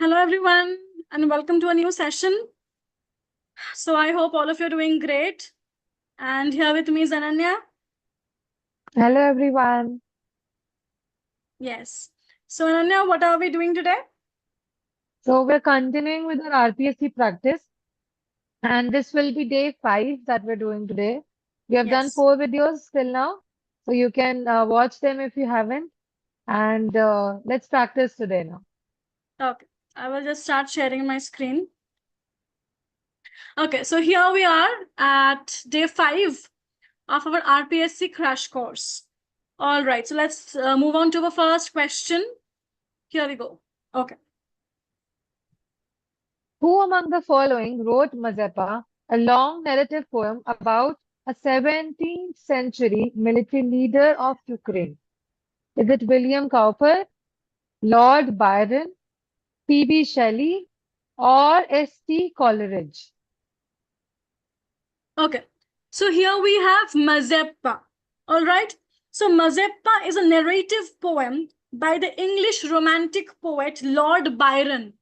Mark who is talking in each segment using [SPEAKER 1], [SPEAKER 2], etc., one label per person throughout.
[SPEAKER 1] Hello, everyone, and welcome to a new session. So, I hope all of you are doing great. And here with me is Ananya.
[SPEAKER 2] Hello everyone.
[SPEAKER 1] Yes. So, Ananya, what are we doing today?
[SPEAKER 2] So we're continuing with our RPSC practice, and this will be day 5 that we're doing today. We have done
[SPEAKER 1] Yes.
[SPEAKER 2] 4 videos till now, so you can watch them if you haven't. And let's practice today now.
[SPEAKER 1] Okay. I will just start sharing my screen. Okay. So, here we are at day 5 of our RPSC crash course. All right. So, let's move on to the first question. Here we go. Okay.
[SPEAKER 2] Who among the following wrote Mazeppa, a long narrative poem about a 17th century military leader of Ukraine? Is it William Cowper, Lord Byron, P.B. Shelley, or S.T. Coleridge?
[SPEAKER 1] Okay. So here we have Mazeppa. All right. So Mazeppa is a narrative poem by the English romantic poet Lord Byron,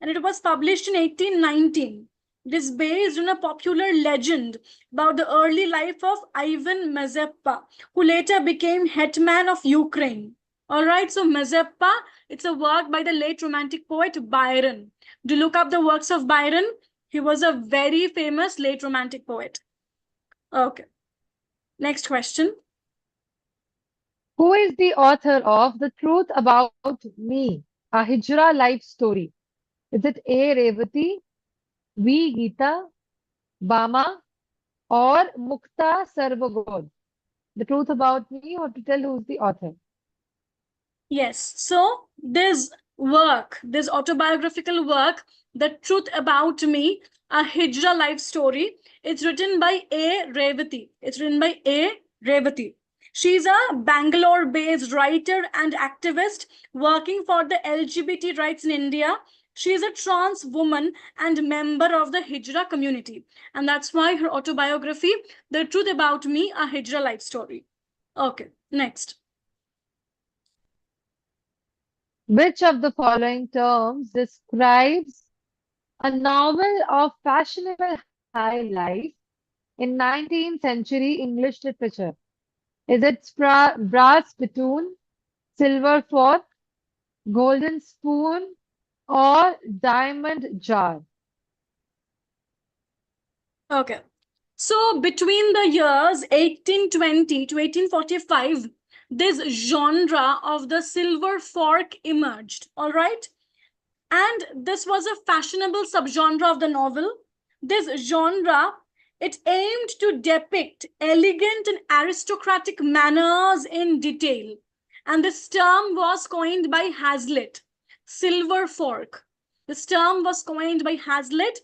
[SPEAKER 1] and it was published in 1819. It is based on a popular legend about the early life of Ivan Mazeppa, who later became hetman of Ukraine. All right, so Mazeppa, it's a work by the late romantic poet Byron. Do look up the works of Byron. He was a very famous late romantic poet. Okay, next question.
[SPEAKER 2] Who is the author of The Truth About Me, a Hijra life story? Is it A. Revati, V. Geeta, Bama, or Mukta Sarvagod? The Truth About Me, or to tell who's the author?
[SPEAKER 1] Yes, so this autobiographical work, The Truth About Me, a Hijra life story, it's written by A. Revati. It's written by A. Revati. She's a Bangalore based writer and activist working for the LGBT rights in India. She is a trans woman and member of the Hijra community. And that's why her autobiography, The Truth About Me, a Hijra life story. Okay, next.
[SPEAKER 2] Which of the following terms describes a novel of fashionable high life in 19th century English literature? Is it brass spittoon, silver fork, golden spoon, or diamond jar?
[SPEAKER 1] Okay. So between the years 1820 to 1845, this genre of the silver fork emerged. All right. And this was a fashionable subgenre of the novel. This genre, it aimed to depict elegant and aristocratic manners in detail. And this term was coined by Hazlitt, silver fork. This term was coined by Hazlitt,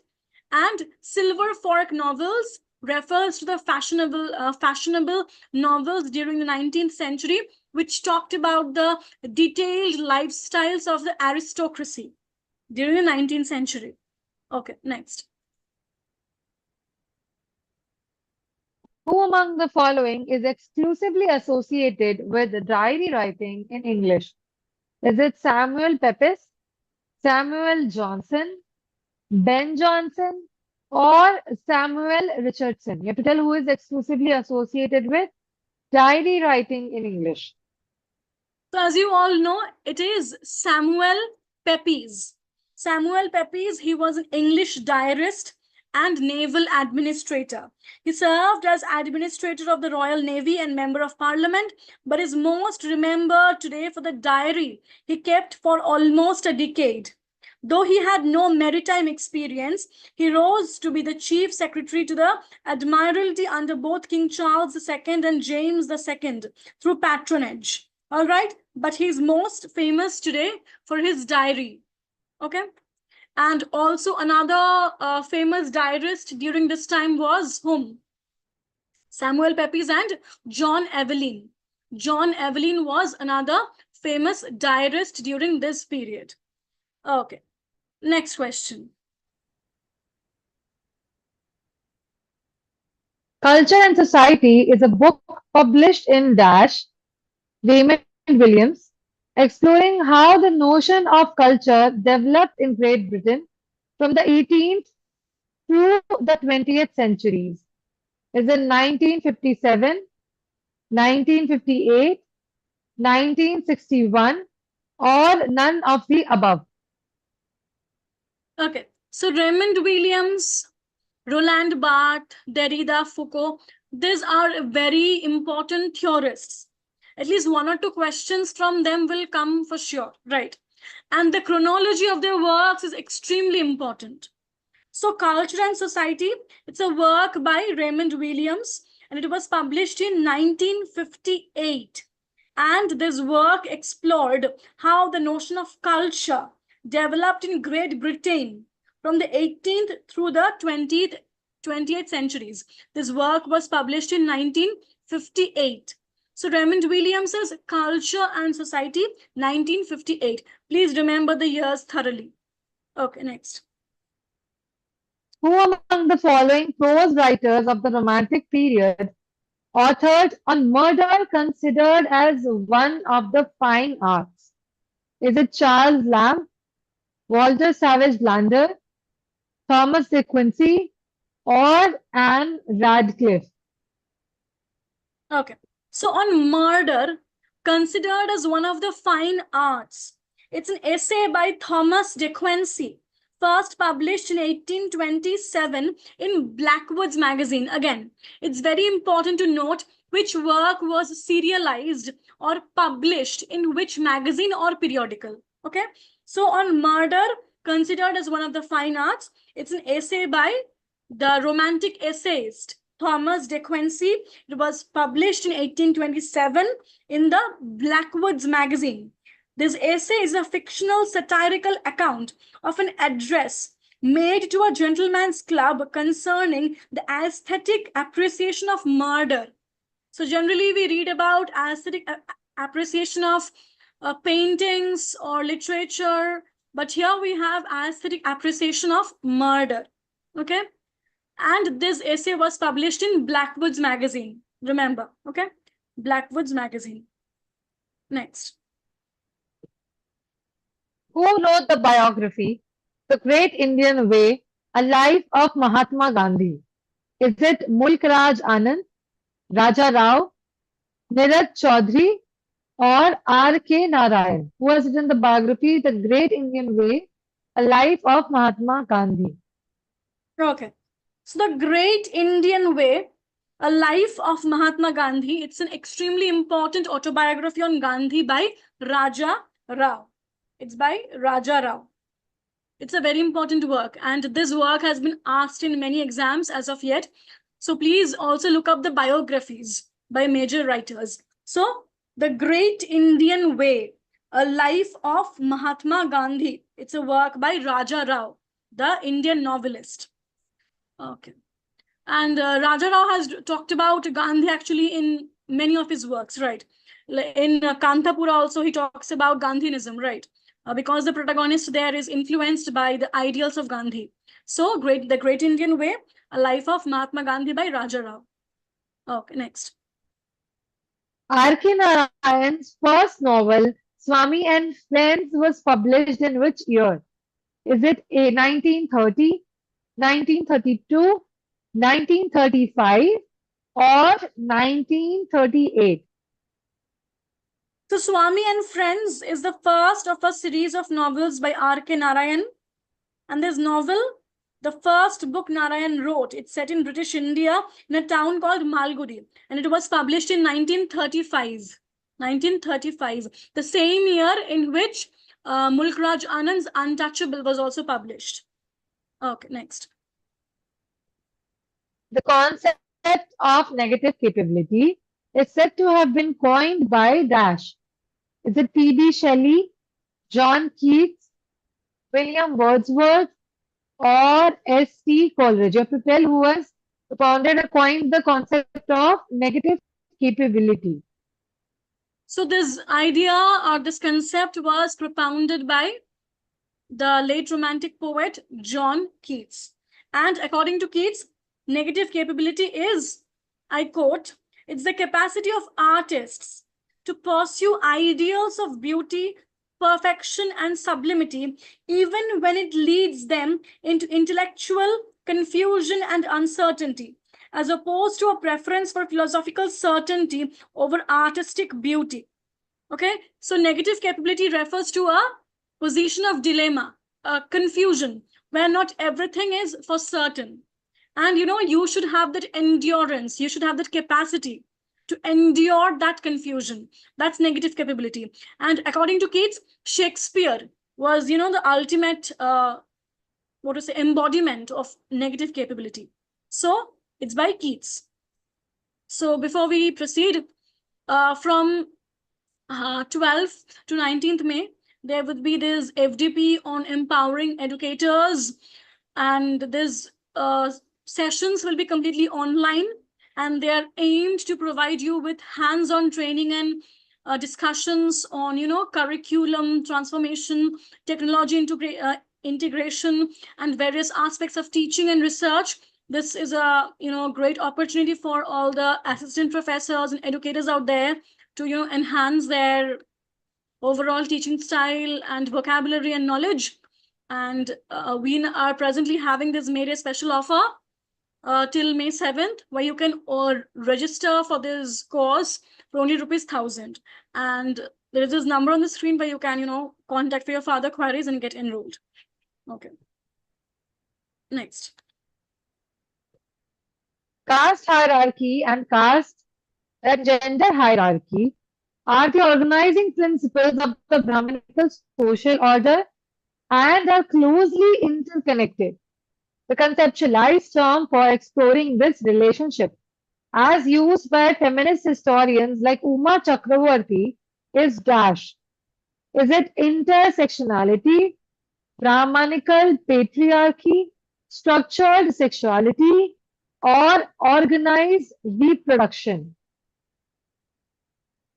[SPEAKER 1] and silver fork novels refers to the fashionable novels during the 19th century, which talked about the detailed lifestyles of the aristocracy during the 19th century. Okay, next.
[SPEAKER 2] Who among the following is exclusively associated with diary writing in English? Is it Samuel Pepys, Samuel Johnson, Ben Jonson, or Samuel Richardson? You have to tell who is exclusively associated with diary writing in English.
[SPEAKER 1] So, as you all know, it is Samuel Pepys. Samuel Pepys, he was an English diarist and naval administrator. He served as administrator of the Royal Navy and member of parliament, but is most remembered today for the diary he kept for almost a decade. Though he had no maritime experience, he rose to be the chief secretary to the Admiralty under both King Charles II and James II through patronage. All right, but he's most famous today for his diary. Okay, and also another famous diarist during this time was whom? Samuel Pepys and John Evelyn. John Evelyn was another famous diarist during this period. Okay, next question.
[SPEAKER 2] Culture and Society is a book published in Dash, Raymond Williams, exploring how the notion of culture developed in Great Britain from the 18th through the 20th centuries. Is it 1957, 1958, 1961, or none of the above?
[SPEAKER 1] Okay. So Raymond Williams, Roland Barthes, Derrida, Foucault, these are very important theorists. At least one or two questions from them will come for sure, right? And the chronology of their works is extremely important. So, Culture and Society, it's a work by Raymond Williams, and it was published in 1958. And this work explored how the notion of culture developed in Great Britain from the 18th through the 20th centuries. This work was published in 1958. So Raymond Williams's Culture and Society, 1958. Please remember the years thoroughly. Okay, next.
[SPEAKER 2] Who among the following prose writers of the Romantic period authored on murder considered as one of the fine arts? Is it Charles Lamb, Walter Savage Landor, Thomas de Quincey, or Anne Radcliffe?
[SPEAKER 1] Okay. So on murder, considered as one of the fine arts, it's an essay by Thomas de Quincey, first published in 1827 in Blackwood's magazine. Again, it's very important to note which work was serialized or published in which magazine or periodical. Okay. So on murder, considered as one of the fine arts, it's an essay by the Romantic essayist Thomas de Quincey. It was published in 1827 in the Blackwoods magazine. This essay is a fictional satirical account of an address made to a gentleman's club concerning the aesthetic appreciation of murder. So generally we read about aesthetic appreciation of paintings or literature, but here we have aesthetic appreciation of murder. Okay. And this essay was published in Blackwoods magazine. Remember, okay? Blackwoods magazine. Next.
[SPEAKER 2] Who wrote the biography, The Great Indian Way, A Life of Mahatma Gandhi? Is it Mulk Raj Anand, Raja Rao, Niraj Chaudhary, or R.K. Narayan? Who has written the biography, The Great Indian Way, A Life of Mahatma Gandhi?
[SPEAKER 1] Okay. So the Great Indian Way, A Life of Mahatma Gandhi. It's an extremely important autobiography on Gandhi by Raja Rao. It's by Raja Rao. It's a very important work, and this work has been asked in many exams as of yet. So please also look up the biographies by major writers. So, The Great Indian Way, A Life of Mahatma Gandhi. It's a work by Raja Rao, the Indian novelist. Okay. And Raja Rao has talked about Gandhi actually in many of his works, right? In Kantapura also, he talks about Gandhianism, right? Because the protagonist there is influenced by the ideals of Gandhi. So, The Great Indian Way, A Life of Mahatma Gandhi by Raja Rao. Okay, next.
[SPEAKER 2] R.K. Narayan's first novel, Swami and Friends, was published in which year? Is it a 1930, 1932, 1935, or 1938?
[SPEAKER 1] So, Swami and Friends is the first of a series of novels by R.K. Narayan. And this novel, the first book Narayan wrote, it's set in British India in a town called Malgudi. And it was published in 1935. 1935. The same year in which Mulk Raj Anand's Untouchable was also published. Okay, next.
[SPEAKER 2] The concept of negative capability is said to have been coined by Dash. Is it T.B. Shelley, John Keats, William Wordsworth, or S.T. Coleridge? You have to tell who has founded or coined the concept of negative capability.
[SPEAKER 1] So this idea or this concept was propounded by the late Romantic poet John Keats. And according to Keats, negative capability is, I quote, it's the capacity of artists to pursue ideals of beauty, perfection, and sublimity, even when it leads them into intellectual confusion and uncertainty, as opposed to a preference for philosophical certainty over artistic beauty. Okay, so negative capability refers to a position of dilemma, confusion, where not everything is for certain. And you should have that endurance, you should have that capacity to endure that confusion. That's negative capability. And according to Keats, Shakespeare was, the ultimate, what to say, embodiment of negative capability. So it's by Keats. So before we proceed, from 12th to 19th May, there would be this FDP on empowering educators, and these sessions will be completely online, and they are aimed to provide you with hands-on training and discussions on, curriculum transformation, technology integration, and various aspects of teaching and research. This is a great opportunity for all the assistant professors and educators out there to enhance their overall teaching style and vocabulary and knowledge. And we are presently having this May Day special offer till May 7th, where you can register for this course for only rupees 1,000. And there is this number on the screen where you can contact for your further queries and get enrolled. Okay, next.
[SPEAKER 2] Caste hierarchy and caste and gender hierarchy are the organizing principles of the Brahminical social order and are closely interconnected. The conceptualized term for exploring this relationship, as used by feminist historians like Uma Chakravarti, is dash. Is it intersectionality, Brahmanical patriarchy, structured sexuality, or organized reproduction?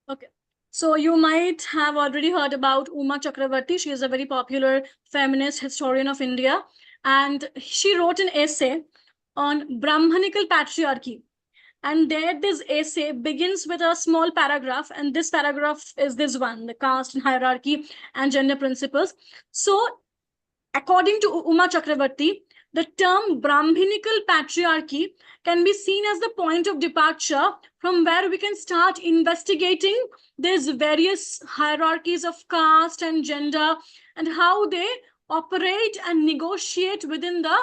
[SPEAKER 1] Okay. So you might have already heard about Uma Chakravarti. She is a very popular feminist historian of India. And she wrote an essay on Brahmanical patriarchy. And there, this essay begins with a small paragraph. And this paragraph is this one, the caste and hierarchy and gender principles. So according to Uma Chakravarti, the term Brahminical patriarchy can be seen as the point of departure from where we can start investigating these various hierarchies of caste and gender and how they operate and negotiate within the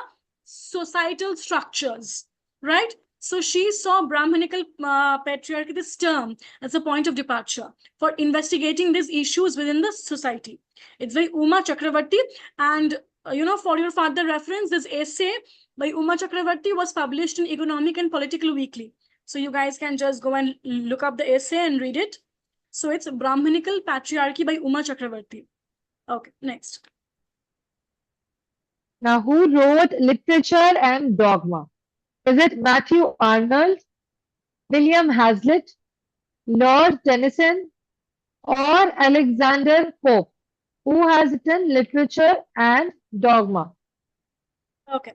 [SPEAKER 1] societal structures, right? So she saw Brahminical patriarchy, this term, as a point of departure for investigating these issues within the society. It's by Uma Chakravarti. And for your further reference, this essay by Uma Chakravarti was published in Economic and Political Weekly. So you guys can just go and look up the essay and read it. So it's Brahminical Patriarchy by Uma Chakravarti. Okay, next.
[SPEAKER 2] Now, who wrote Literature and Dogma? Is it Matthew Arnold, William Hazlitt, Lord Tennyson, or Alexander Pope, who has written Literature and Dogma?
[SPEAKER 1] Okay.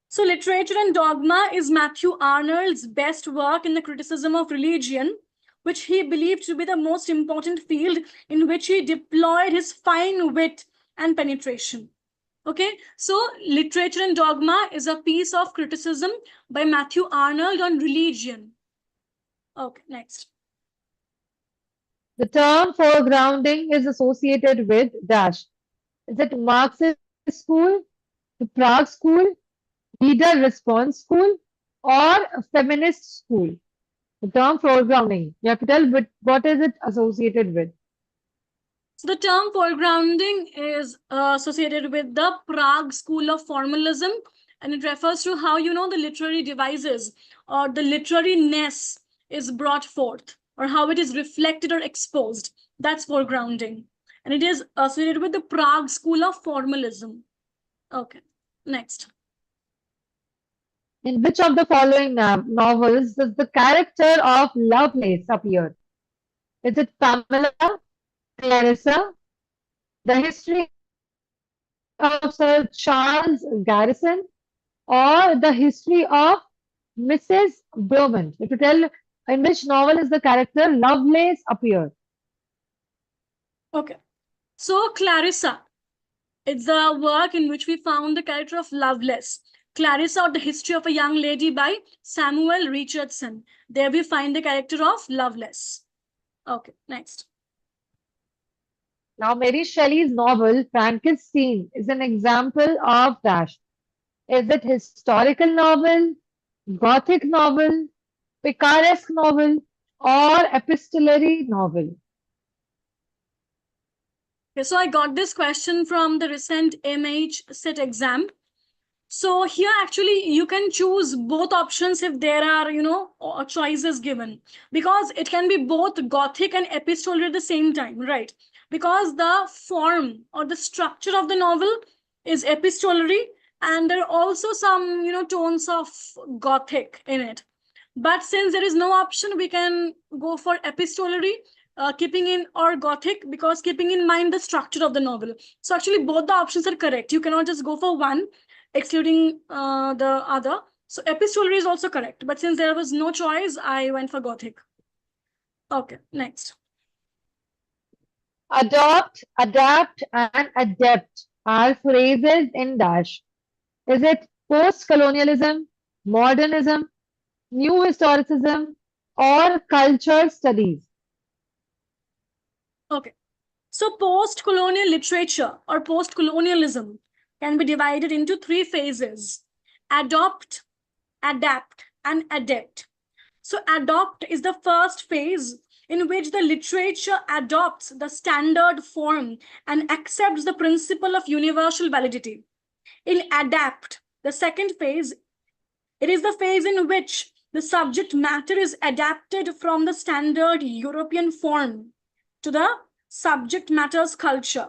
[SPEAKER 1] So Literature and Dogma is Matthew Arnold's best work in the criticism of religion, which he believed to be the most important field in which he deployed his fine wit and penetration. Okay, so Literature and Dogma is a piece of criticism by Matthew Arnold on religion. Okay, next.
[SPEAKER 2] The term foregrounding is associated with dash. Is it Marxist school, the Prague school, reader response school, or feminist school? The term foregrounding, you have to tell what is it associated with.
[SPEAKER 1] So the term foregrounding is associated with the Prague school of formalism, and it refers to how the literary devices or the literariness is brought forth, or how it is reflected or exposed. That's foregrounding, and it is associated with the Prague school of formalism. Okay, next.
[SPEAKER 2] In which of the following novels does the character of Lovelace appear? Is it Pamela, Clarissa, The History of Sir Charles Garrison, or The History of Mrs. Beaumont? If you tell in which novel is the character Lovelace appear?
[SPEAKER 1] Okay. So Clarissa, it's the work in which we found the character of Loveless. Clarissa, or the History of a Young Lady by Samuel Richardson. There we find the character of Loveless. Okay, next.
[SPEAKER 2] Now, Mary Shelley's novel Frankenstein is an example of dash. Is it historical novel, gothic novel, picaresque novel, or epistolary novel?
[SPEAKER 1] Okay, so I got this question from the recent MH set exam. So here actually you can choose both options if there are, choices given, because it can be both Gothic and epistolary at the same time, right? Because the form or the structure of the novel is epistolary, and there are also some, tones of Gothic in it. But since there is no option, we can go for epistolary, keeping in, or Gothic, because keeping in mind the structure of the novel. So actually both the options are correct. You cannot just go for one excluding the other. So epistolary is also correct. But since there was no choice, I went for Gothic. Okay, next.
[SPEAKER 2] Adopt, adapt, and adept are phrases in dash. Is it post-colonialism, modernism, new historicism, or culture studies?
[SPEAKER 1] Okay. So post-colonial literature or post-colonialism can be divided into three phases: adopt, adapt, and adapt. So adopt is the first phase in which the literature adopts the standard form and accepts the principle of universal validity. In adapt, the second phase, it is the phase in which the subject matter is adapted from the standard European form to the subject matter's culture.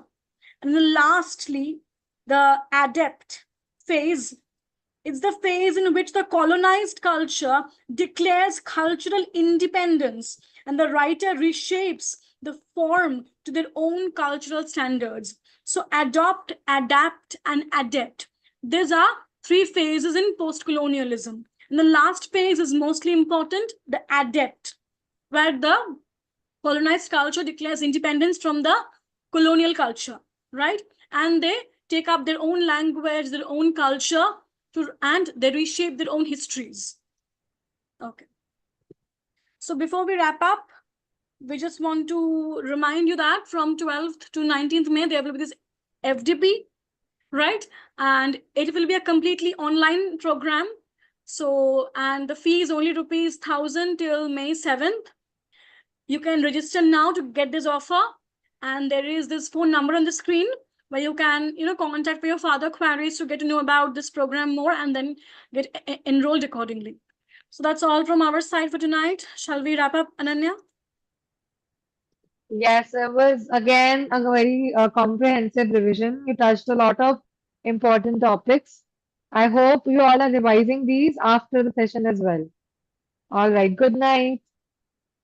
[SPEAKER 1] And then lastly, the adept phase, it's the phase in which the colonized culture declares cultural independence and the writer reshapes the form to their own cultural standards. So, adopt, adapt, and adapt. These are three phases in post colonialism. And the last phase is mostly important, the adapt, where the colonized culture declares independence from the colonial culture, right? And they take up their own language, their own culture, and they reshape their own histories. Okay. So before we wrap up, we just want to remind you that from 12th to 19th May, there will be this FDP, right? And it will be a completely online program. So, and the fee is only rupees 1,000 till May 7th. You can register now to get this offer. And there is this phone number on the screen where you can, contact for your further queries to get to know about this program more and then get enrolled accordingly. So that's all from our side for tonight. Shall we wrap up, Ananya?
[SPEAKER 2] Yes, it was again a very comprehensive revision. You touched a lot of important topics. I hope you all are revising these after the session as well. All right, good night.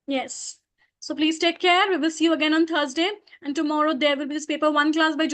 [SPEAKER 1] Yes. So please take care. We will see you again on Thursday. And tomorrow there will be this paper one class by